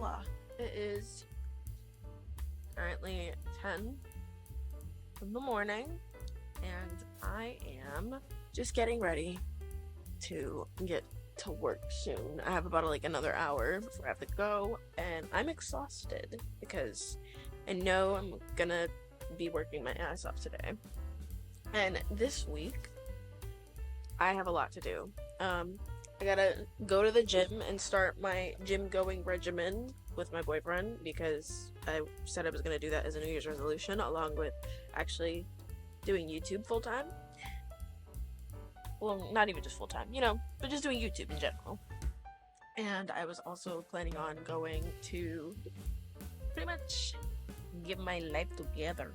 Hola. It is currently 10 in the morning, and I am just getting ready to get to work soon. I have about another hour before I have to go, and I'm exhausted because I know I'm gonna be working my ass off today. And this week, I have a lot to do. I gotta go to the gym and start my gym going regimen with my boyfriend because I said I was gonna do that as a New Year's resolution, along with actually doing YouTube full time. Well, not even just full time, but just doing YouTube in general. And I was also planning on going to pretty much get my life together.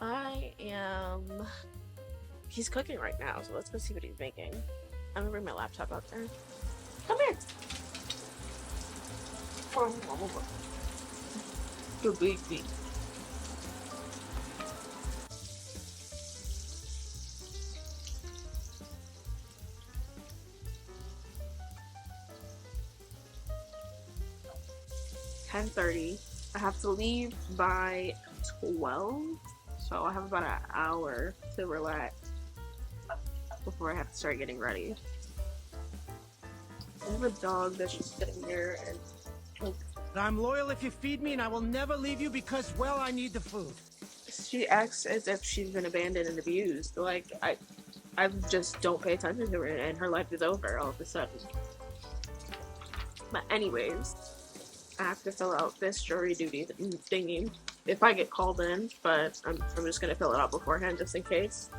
I am. He's cooking right now, so let's go see what he's making. I'm gonna bring my laptop out there. Come here. Good baby. $10:30. I have to leave by 12, so I have about an hour to relax before I have to start getting ready. I have a dog that's just sitting here and I'm loyal if you feed me, and I will never leave you because, well, I need the food. she acts as if she's been abandoned and abused. Like, I just don't pay attention to her, and her life is over all of a sudden. But anyways, I have to fill out this jury duty thingy if I get called in, but I'm just gonna fill it out beforehand just in case.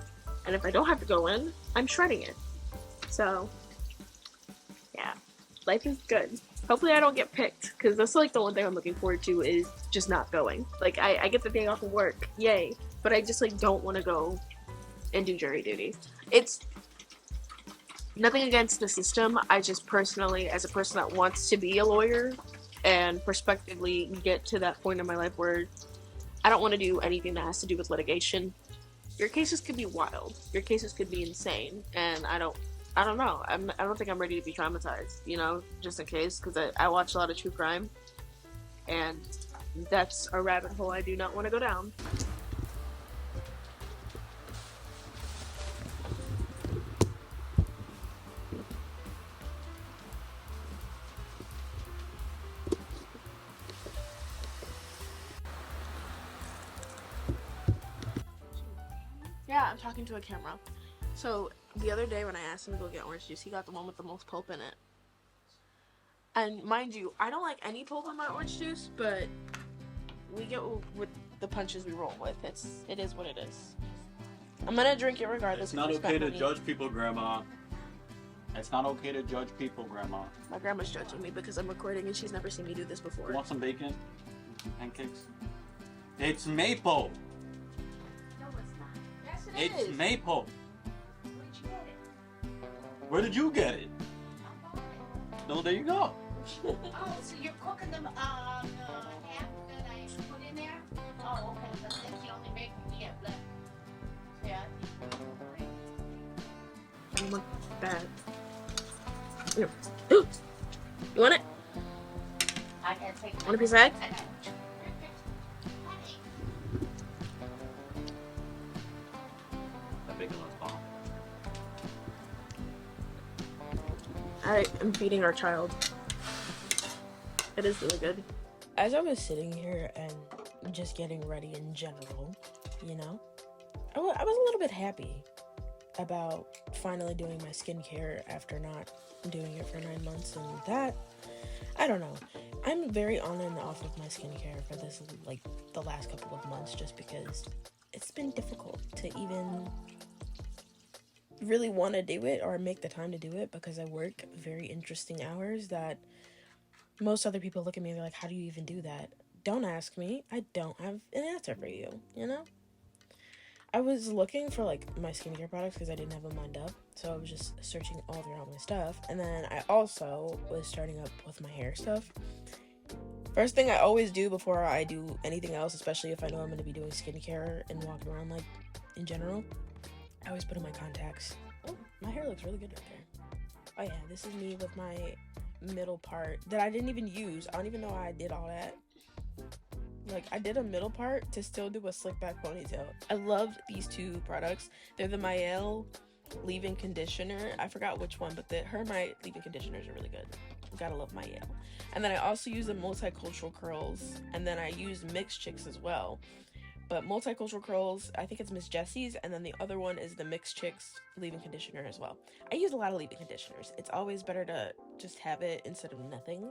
And if I don't have to go in, I'm shredding it. So, yeah, life is good. Hopefully I don't get picked, because that's the one thing I'm looking forward to is just not going. Like, I get the day off of work, yay, but I just don't want to go and do jury duty. It's nothing against the system. I just personally, as a person that wants to be a lawyer and prospectively get to that point in my life where I don't want to do anything that has to do with litigation. Your cases could be wild. Your cases could be insane, and I don't know. I don't think I'm ready to be traumatized, just in case, because I watch a lot of true crime, and that's a rabbit hole I do not want to go down. Yeah, I'm talking to a camera. So, the other day when I asked him to go get orange juice, he got the one with the most pulp in it. And mind you, I don't like any pulp in my orange juice, but we get with the punches we roll with. It is what it is. I'm gonna drink it regardless. It's not okay to judge people, Grandma. It's not okay to judge people, Grandma. My grandma's judging me because I'm recording and she's never seen me do this before. You want some bacon? Some pancakes? It's maple! No, it's not. Yes, It's maple! Where'd you get it? Where did you get it? No, there you go. Oh, so you're cooking them half that I put in there? Oh, okay, but that's the only bacon we have left. Yeah. I want that. Here. Ooh. You want it? I gotta take Want a piece of egg? I got That bacon looks bomb. I am feeding our child. It is really good. As I was sitting here and just getting ready in general, I was a little bit happy about finally doing my skincare after not doing it for 9 months, and that, I don't know. I'm very on and off of my skincare for this, the last couple of months, just because it's been difficult to even really want to do it or make the time to do it, because I work very interesting hours that most other people look at me and they're like, how do you even do that? Don't ask me. I don't have an answer for you, I was looking for my skincare products because I didn't have them lined up, so I was just searching all throughout my stuff. And then I also was starting up with my hair stuff. First thing I always do before I do anything else, especially if I know I'm going to be doing skincare and walking around in general, I always put in my contacts. Oh, my hair looks really good right there. Oh yeah, this is me with my middle part that I didn't even use. I don't even know how I did all that. Like, I did a middle part to still do a slick back ponytail. I love these two products. They're the Maelle leave-in conditioner. I forgot which one, but her leave-in conditioners are really good. Gotta love Maelle. And then I also use the Multicultural Curls, and then I use Mixed Chicks as well. But Multicultural Curls, I think it's Miss Jessie's, and then the other one is the Mixed Chicks leave-in conditioner as well. I use a lot of leave-in conditioners. It's always better to just have it instead of nothing,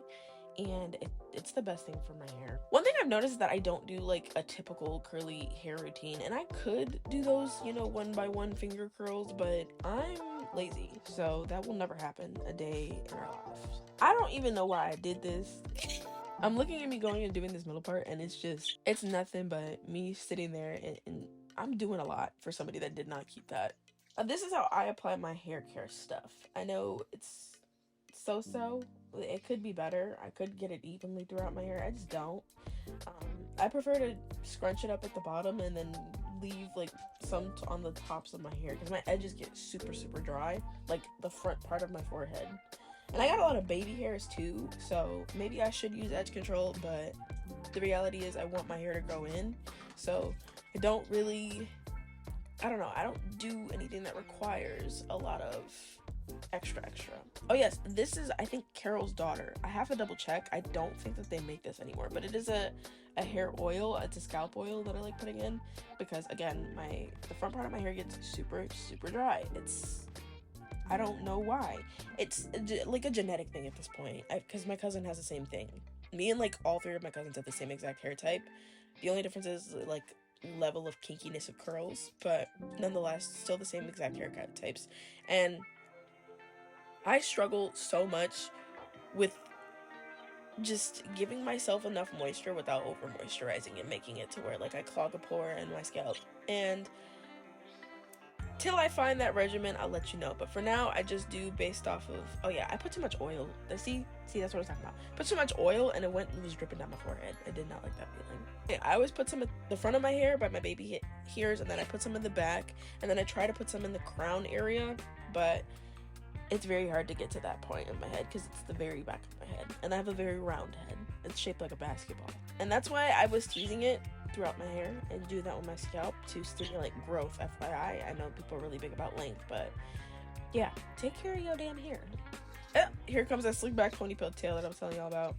and it's the best thing for my hair. One thing I've noticed is that I don't do like a typical curly hair routine, and I could do those, you know, 1x1 finger curls, but I'm lazy, so that will never happen a day in our life. I don't even know why I did this. I'm looking at me going and doing this middle part, and it's nothing but me sitting there, and I'm doing a lot for somebody that did not keep that. This is how I apply my hair care stuff. I know it's so-so. It could be better. I could get it evenly throughout my hair. I just don't. I prefer to scrunch it up at the bottom and then leave like some on the tops of my hair because my edges get super dry, like the front part of my forehead. And I got a lot of baby hairs too, so maybe I should use edge control, but the reality is I want my hair to grow in, so I don't do anything that requires a lot of extra. Oh yes, this is, I think, Carol's Daughter. I have to double check. I don't think that they make this anymore, but it is a hair oil. It's a scalp oil that I like putting in because, again, the front part of my hair gets super dry. I don't know why. It's like a genetic thing at this point, because my cousin has the same thing. Me and like all three of my cousins have the same exact hair type. The only difference is like level of kinkiness of curls, but nonetheless still the same exact haircut types. And I struggle so much with just giving myself enough moisture without over moisturizing and making it to where like I clog a pore in my scalp. And till I find that regimen, I'll let you know. But for now, I just do based off of, oh yeah, I put too much oil. See, that's what I was talking about. Put too much oil and it was dripping down my forehead. I did not like that feeling. I always put some at the front of my hair by my baby hairs, and then I put some in the back, and then I try to put some in the crown area, but it's very hard to get to that point in my head because it's the very back of my head, and I have a very round head. It's shaped like a basketball, and that's why I was teasing it throughout my hair and do that with my scalp to stimulate growth. FYI, I know people are really big about length, but yeah, take care of your damn hair. Here comes that slick back ponytail that I was telling y'all about.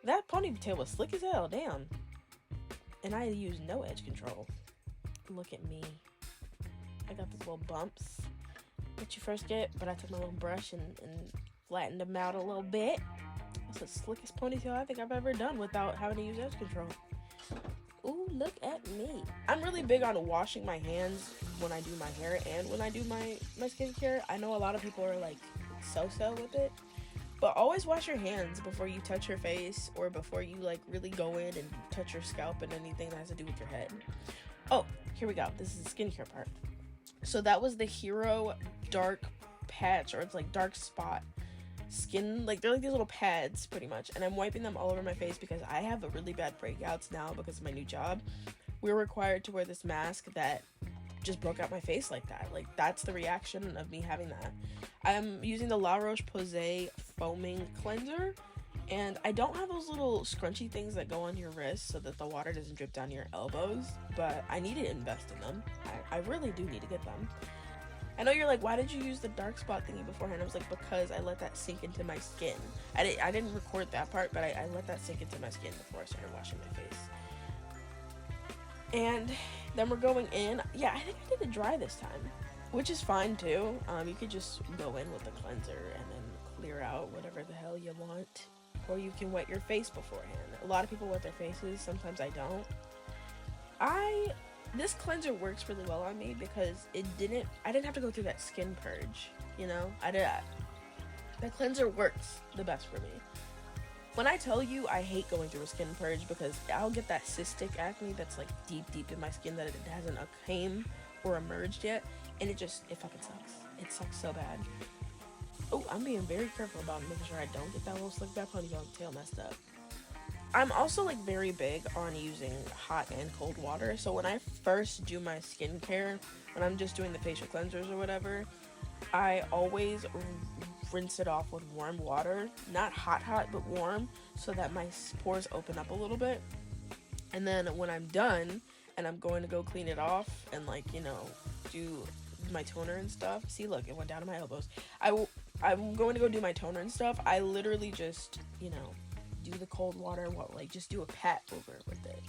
That ponytail was slick as hell, damn. And I use no edge control. Look at me. I got these little bumps that you first get, but I took my little brush and flattened them out a little bit. That's the slickest ponytail I think I've ever done without having to use edge control. Ooh, look at me. I'm really big on washing my hands when I do my hair and when I do my skincare. I know a lot of people are like so-so with it, but always wash your hands before you touch your face or before you like really go in and touch your scalp and anything that has to do with your head. Oh, here we go. This is the skincare part. So that was the Hero Dark Patch, or it's like dark spot skin, like they're like these little pads pretty much, and I'm wiping them all over my face because I have a really bad breakouts now because of my new job. We're required to wear this mask that just broke out my face like that. Like that's the reaction of me having that. I'm using the La Roche-Posay foaming cleanser, and I don't have those little scrunchy things that go on your wrists so that the water doesn't drip down your elbows, but I need to invest in them. I really do need to get them. I know you're like, why did you use the dark spot thingy beforehand? I was like, because I let that sink into my skin. I didn't record that part, but I let that sink into my skin before I started washing my face. And then we're going in. Yeah, I think I did it dry this time, which is fine too. You could just go in with the cleanser and then clear out whatever the hell you want. Or you can wet your face beforehand. A lot of people wet their faces. Sometimes I don't. This cleanser works really well on me because I didn't have to go through that skin purge, you know? That cleanser works the best for me. When I tell you I hate going through a skin purge because I'll get that cystic acne that's like deep in my skin that it hasn't came or emerged yet, and it fucking sucks. It sucks so bad. Oh, I'm being very careful about making sure I don't get that little slick back ponytail messed up. I'm also like very big on using hot and cold water. So when I first do my skincare, when I'm just doing the facial cleansers or whatever, I always rinse it off with warm water, not hot, but warm, so that my pores open up a little bit. And then when I'm done and I'm going to go clean it off and, like, you know, do my toner and stuff. See, look, it went down to my elbows. I'm going to go do my toner and stuff. I literally just, you know, do the cold water, like just do a pat over with it.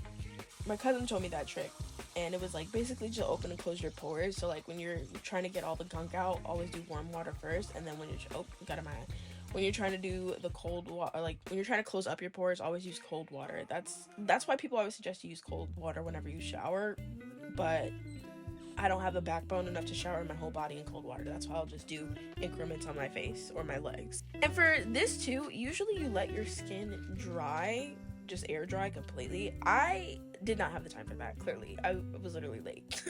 My cousin told me that trick, and it was like basically just open and close your pores. So like when you're trying to get all the gunk out, always do warm water first, and then when you're when you're trying to do the cold water, like when you're trying to close up your pores, always use cold water. That's why people always suggest you use cold water whenever you shower, but I don't have the backbone enough to shower my whole body in cold water. That's why I'll just do increments on my face or my legs. And for this too, usually you let your skin dry, just air dry completely. I did not have the time for that, clearly. I was literally late.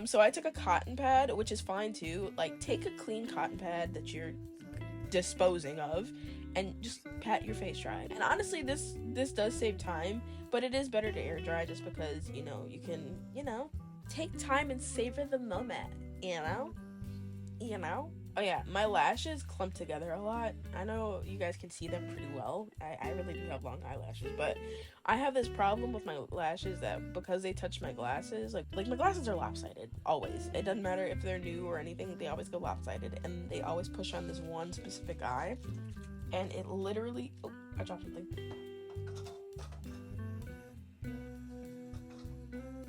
So I took a cotton pad, which is fine too. Like, take a clean cotton pad that you're disposing of and just pat your face dry. And honestly, this does save time, but it is better to air dry just because, you know, you can, you know, take time and savor the moment, you know? Oh yeah, my lashes clump together a lot. I know you guys can see them pretty well. I really do have long eyelashes, but I have this problem with my lashes that because they touch my glasses, like my glasses are lopsided, always. It doesn't matter if they're new or anything, they always go lopsided, and they always push on this one specific eye, and it literally, oh, I dropped something.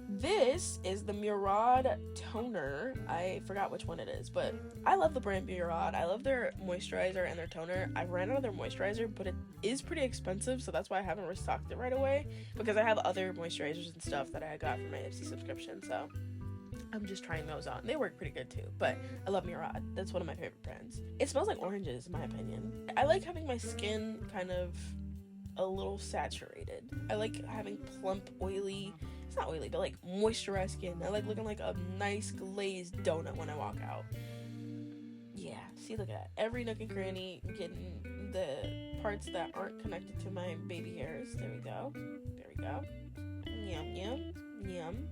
This is the Murad toner. I forgot which one it is, but I love the brand Murad. I love their moisturizer and their toner. I ran out of their moisturizer, but it is pretty expensive, so that's why I haven't restocked it right away, because I have other moisturizers and stuff that I got for my Ipsy subscription, so I'm just trying those on. They work pretty good too, but I love Murad. That's one of my favorite brands. It smells like oranges, in my opinion. I like having my skin kind of a little saturated. I like having plump, oily, it's not oily, but like moisturized skin. I like looking like a nice glazed donut when I walk out. Yeah, see, look at that. Every nook and cranny, getting the parts that aren't connected to my baby hairs. There we go. There we go. Yum, yum, yum.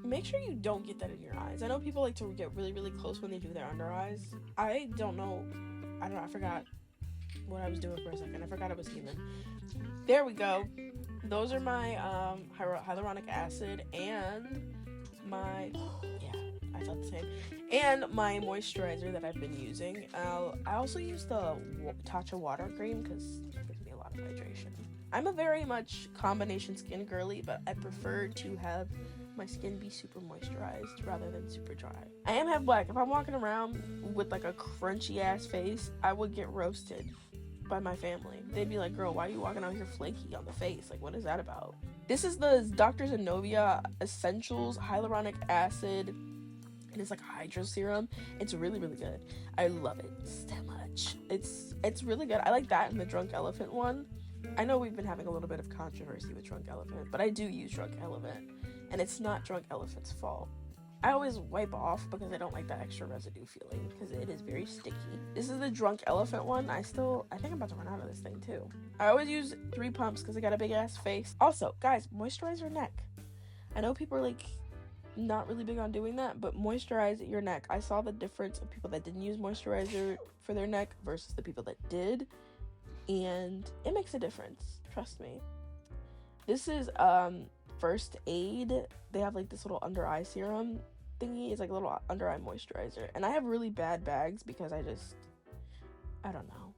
Make sure you don't get that in your eyes. I know people like to get really, really close when they do their under eyes. I don't know, I forgot what I was doing for a second. I forgot I was human. There we go. Those are my hyaluronic acid and my, yeah, I felt the same, and my moisturizer that I've been using. I also use the Tatcha water cream because it gives me a lot of hydration. I'm a very much combination skin girly, but I prefer to have my skin be super moisturized rather than super dry. I am half black. If I'm walking around with like a crunchy ass face, I would get roasted by my family. They'd be like, girl, why are you walking out here flaky on the face? Like, what is that about? This is the Dr. Zenobia Essentials Hyaluronic Acid, and it's like a hydro serum. It's really, really good. I love it so much. It's really good. I like that and the Drunk Elephant one. I know we've been having a little bit of controversy with Drunk Elephant, but I do use Drunk Elephant, and it's not Drunk Elephant's fault. I always wipe off because I don't like that extra residue feeling because it is very sticky. This is the Drunk Elephant one. I think I'm about to run out of this thing too. I always use 3 pumps because I got a big ass face. Also, guys, moisturize your neck. I know people are like not really big on doing that, but moisturize your neck. I saw the difference of people that didn't use moisturizer for their neck versus the people that did, and it makes a difference. Trust me. This is First Aid. They have like this little under eye serum thingy. It's like a little under eye moisturizer, and I have really bad bags because I don't know,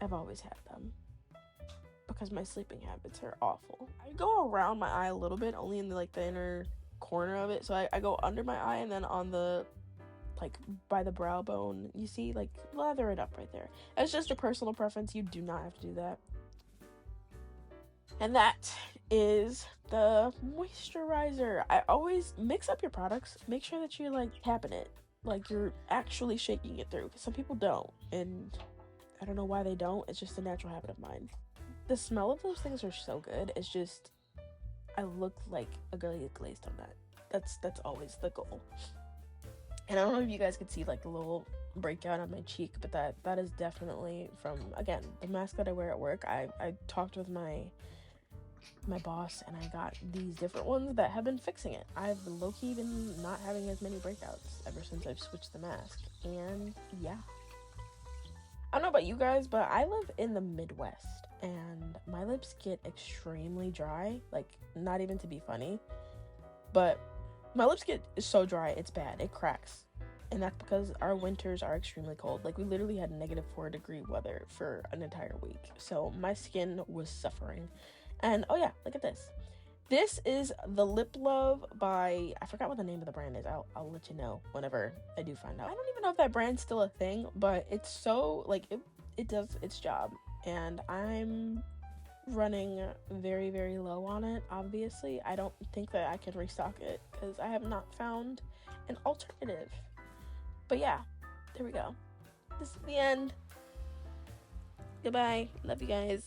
I've always had them because my sleeping habits are awful. I go around my eye a little bit, only in the inner corner of it, so I go under my eye and then on the like by the brow bone, you see, like lather it up right there. It's just a personal preference. You do not have to do that. And that is the moisturizer. I always mix up your products. Make sure that you're like tapping it, like you're actually shaking it through, because some people don't, and I don't know why they don't. It's just a natural habit of mine. The smell of those things are so good. It's just, I look like a girly glazed donut. That's always the goal. And I don't know if you guys could see like the little breakout on my cheek, but that is definitely from, again, the mask that I wear at work. I talked with my boss and I got these different ones that have been fixing it. I've low-key been not having as many breakouts ever since I've switched the mask, and yeah, I don't know about you guys, but I live in the Midwest and my lips get extremely dry. Like, not even to be funny, but my lips get so dry, it's bad. It cracks. And that's because our winters are extremely cold. Like, we literally had -4-degree weather for an entire week. So my skin was suffering. And oh yeah, look at this. This is the Lip Love by, I forgot what the name of the brand is. I'll let you know whenever I do find out. I don't even know if that brand's still a thing, but it's so, like, it does its job. And I'm running very, very low on it, obviously. I don't think that I can restock it because I have not found an alternative. But yeah, there we go. This is the end. Goodbye. Love you guys.